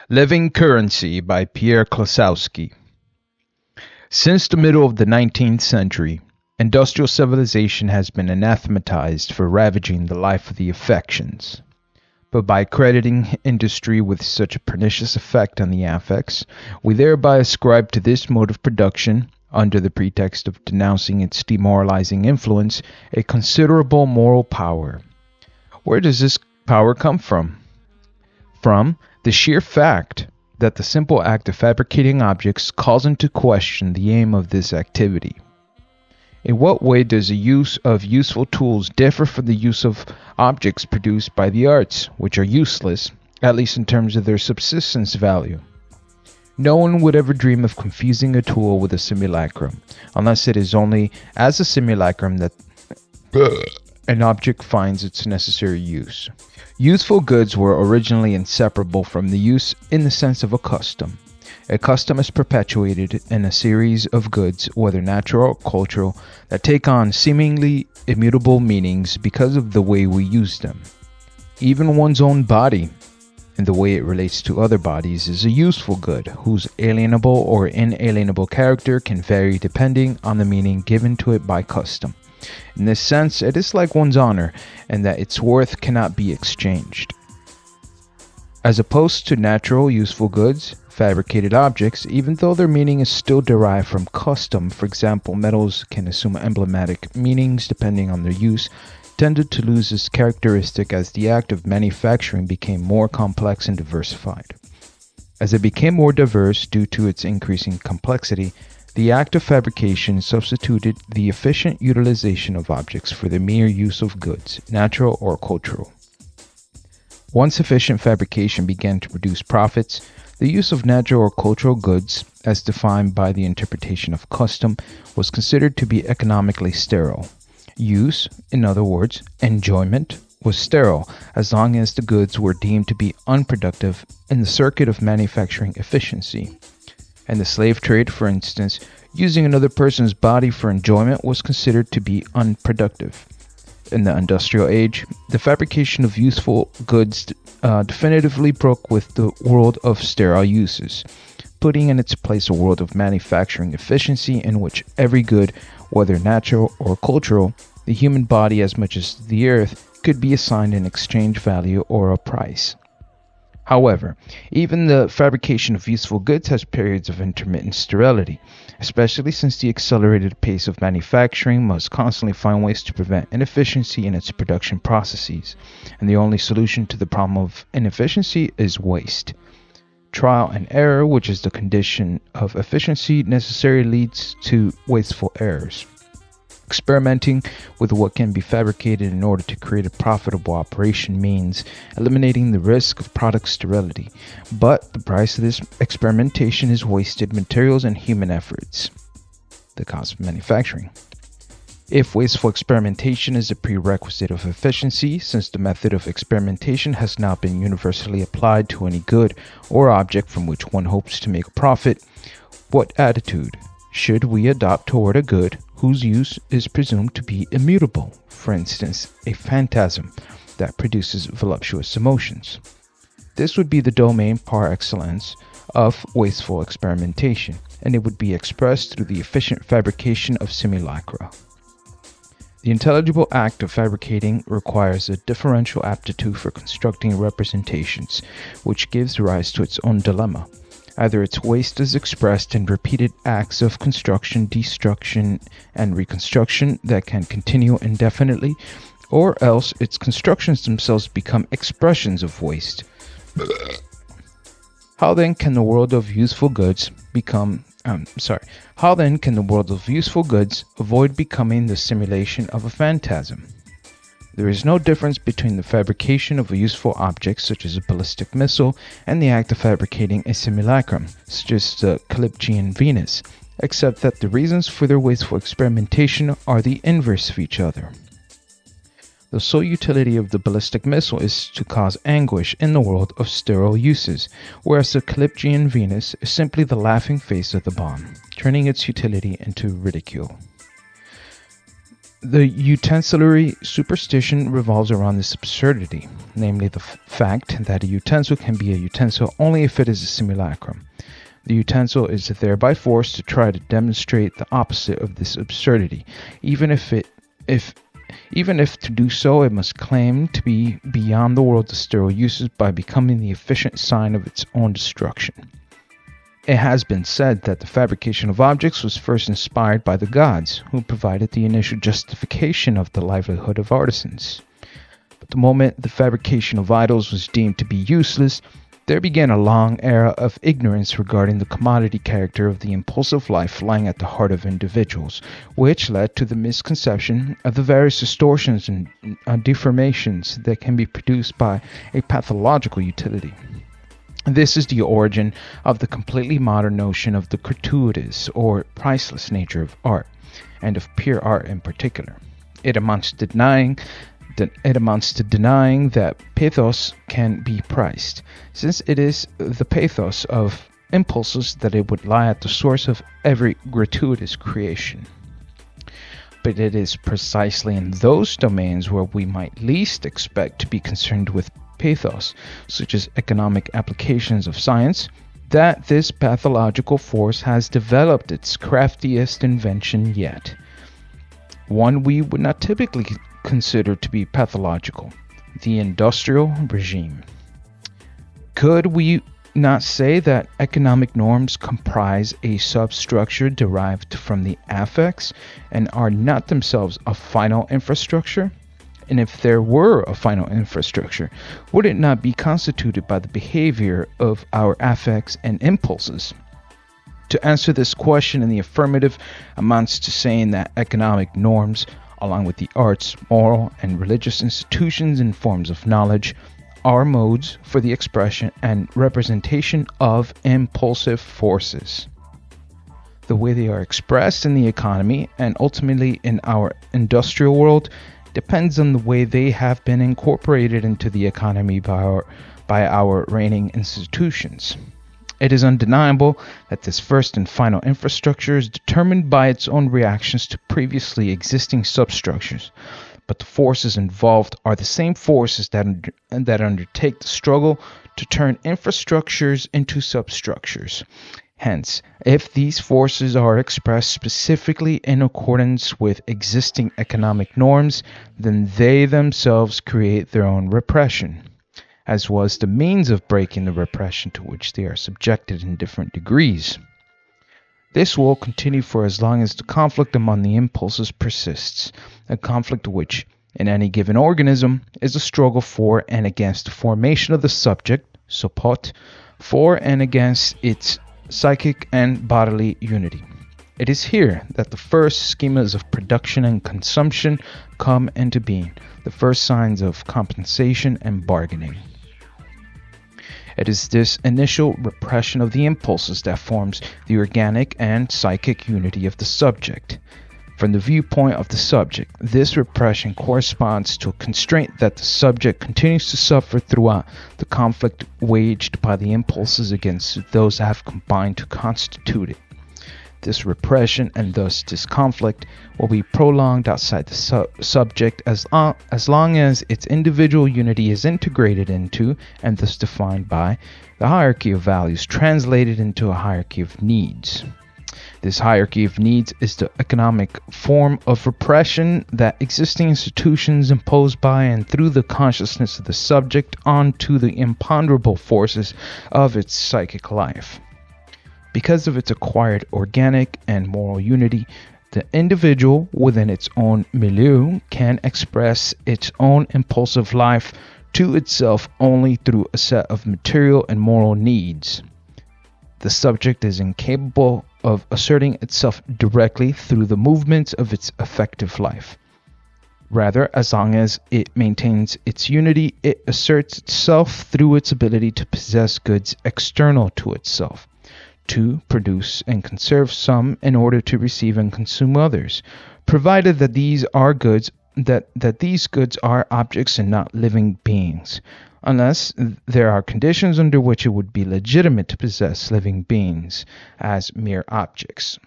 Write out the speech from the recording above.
Living Currency by Pierre Klossowski. Since the middle of the 19th century, industrial civilization has been anathematized for ravaging the life of the affections. But by crediting industry with such a pernicious effect on the affects, we thereby ascribe to this mode of production, under the pretext of denouncing its demoralizing influence, a considerable moral power. Where does this power come from? From the sheer fact that the simple act of fabricating objects calls into question the aim of this activity. In what way does the use of useful tools differ from the use of objects produced by the arts, which are useless, at least in terms of their subsistence value? No one would ever dream of confusing a tool with a simulacrum, unless it is only as a simulacrum that an object finds its necessary use. Useful goods were originally inseparable from the use in the sense of a custom. A custom is perpetuated in a series of goods, whether natural or cultural, that take on seemingly immutable meanings because of the way we use them. Even one's own body, and the way it relates to other bodies, is a useful good, whose alienable or inalienable character can vary depending on the meaning given to it by custom. In this sense, it is like one's honor, and that its worth cannot be exchanged. As opposed to natural, useful goods, fabricated objects, even though their meaning is still derived from custom, for example, metals can assume emblematic meanings depending on their use, tended to lose this characteristic as the act of manufacturing became more complex and diversified. As it became more diverse due to its increasing complexity, the act of fabrication substituted the efficient utilization of objects for the mere use of goods, natural or cultural. Once efficient fabrication began to produce profits, the use of natural or cultural goods, as defined by the interpretation of custom, was considered to be economically sterile. Use, in other words, enjoyment, was sterile as long as the goods were deemed to be unproductive in the circuit of manufacturing efficiency. And the slave trade, for instance, using another person's body for enjoyment was considered to be unproductive. In the industrial age, the fabrication of useful goods definitively broke with the world of sterile uses, putting in its place a world of manufacturing efficiency in which every good, whether natural or cultural, the human body as much as the earth, could be assigned an exchange value or a price. However, even the fabrication of useful goods has periods of intermittent sterility, especially since the accelerated pace of manufacturing must constantly find ways to prevent inefficiency in its production processes, and the only solution to the problem of inefficiency is waste. Trial and error, which is the condition of efficiency, necessarily leads to wasteful errors. Experimenting with what can be fabricated in order to create a profitable operation means eliminating the risk of product sterility, but the price of this experimentation is wasted materials and human efforts, the cost of manufacturing. If wasteful experimentation is a prerequisite of efficiency, since the method of experimentation has not been universally applied to any good or object from which one hopes to make a profit, what attitude should we adopt toward a good whose use is presumed to be immutable, for instance, a phantasm that produces voluptuous emotions? This would be the domain par excellence of wasteful experimentation, and it would be expressed through the efficient fabrication of simulacra. The intelligible act of fabricating requires a differential aptitude for constructing representations, which gives rise to its own dilemma. Either its waste is expressed in repeated acts of construction, destruction, and reconstruction that can continue indefinitely, or else its constructions themselves become expressions of waste. How then can the world of useful goods avoid becoming the simulation of a phantasm? There is no difference between the fabrication of a useful object, such as a ballistic missile, and the act of fabricating a simulacrum, such as the Calyptian Venus, except that the reasons for their wasteful experimentation are the inverse of each other. The sole utility of the ballistic missile is to cause anguish in the world of sterile uses, whereas the Calyptian Venus is simply the laughing face of the bomb, turning its utility into ridicule. The utensilary superstition revolves around this absurdity, namely the fact that a utensil can be a utensil only if it is a simulacrum. The utensil is thereby forced to try to demonstrate the opposite of this absurdity, even if to do so it must claim to be beyond the world of sterile uses by becoming the efficient sign of its own destruction. It has been said that the fabrication of objects was first inspired by the gods, who provided the initial justification of the livelihood of artisans. But the moment the fabrication of idols was deemed to be useless, there began a long era of ignorance regarding the commodity character of the impulsive life lying at the heart of individuals, which led to the misconception of the various distortions and deformations that can be produced by a pathological utility. This is the origin of the completely modern notion of the gratuitous or priceless nature of art, and of pure art in particular. It amounts to denying that pathos can be priced, since it is the pathos of impulses that it would lie at the source of every gratuitous creation. But it is precisely in those domains where we might least expect to be concerned with pathos, such as economic applications of science, that this pathological force has developed its craftiest invention yet. One we would not typically consider to be pathological: the industrial regime. Could we not say that economic norms comprise a substructure derived from the affects and are not themselves a final infrastructure? And if there were a final infrastructure, would it not be constituted by the behavior of our affects and impulses? To answer this question in the affirmative amounts to saying that economic norms, along with the arts, moral, and religious institutions and forms of knowledge, are modes for the expression and representation of impulsive forces. The way they are expressed in the economy and ultimately in our industrial world depends on the way they have been incorporated into the economy by our reigning institutions. It is undeniable that this first and final infrastructure is determined by its own reactions to previously existing substructures, but the forces involved are the same forces that undertake the struggle to turn infrastructures into substructures. Hence, if these forces are expressed specifically in accordance with existing economic norms, then they themselves create their own repression, as was the means of breaking the repression to which they are subjected in different degrees. This will continue for as long as the conflict among the impulses persists, a conflict which, in any given organism, is a struggle for and against the formation of the subject, support, for and against its psychic and bodily unity. It is here that the first schemas of production and consumption come into being, the first signs of compensation and bargaining. It is this initial repression of the impulses that forms the organic and psychic unity of the subject. From the viewpoint of the subject, this repression corresponds to a constraint that the subject continues to suffer throughout the conflict waged by the impulses against those that have combined to constitute it. This repression and thus this conflict will be prolonged outside the subject as long as its individual unity is integrated into and thus defined by the hierarchy of values translated into a hierarchy of needs. This hierarchy of needs is the economic form of repression that existing institutions impose by and through the consciousness of the subject onto the imponderable forces of its psychic life. Because of its acquired organic and moral unity, the individual within its own milieu can express its own impulsive life to itself only through a set of material and moral needs. The subject is incapable of asserting itself directly through the movements of its affective life. Rather, as long as it maintains its unity, it asserts itself through its ability to possess goods external to itself, to produce and conserve some in order to receive and consume others, provided that these goods are objects and not living beings, unless there are conditions under which it would be legitimate to possess living beings as mere objects.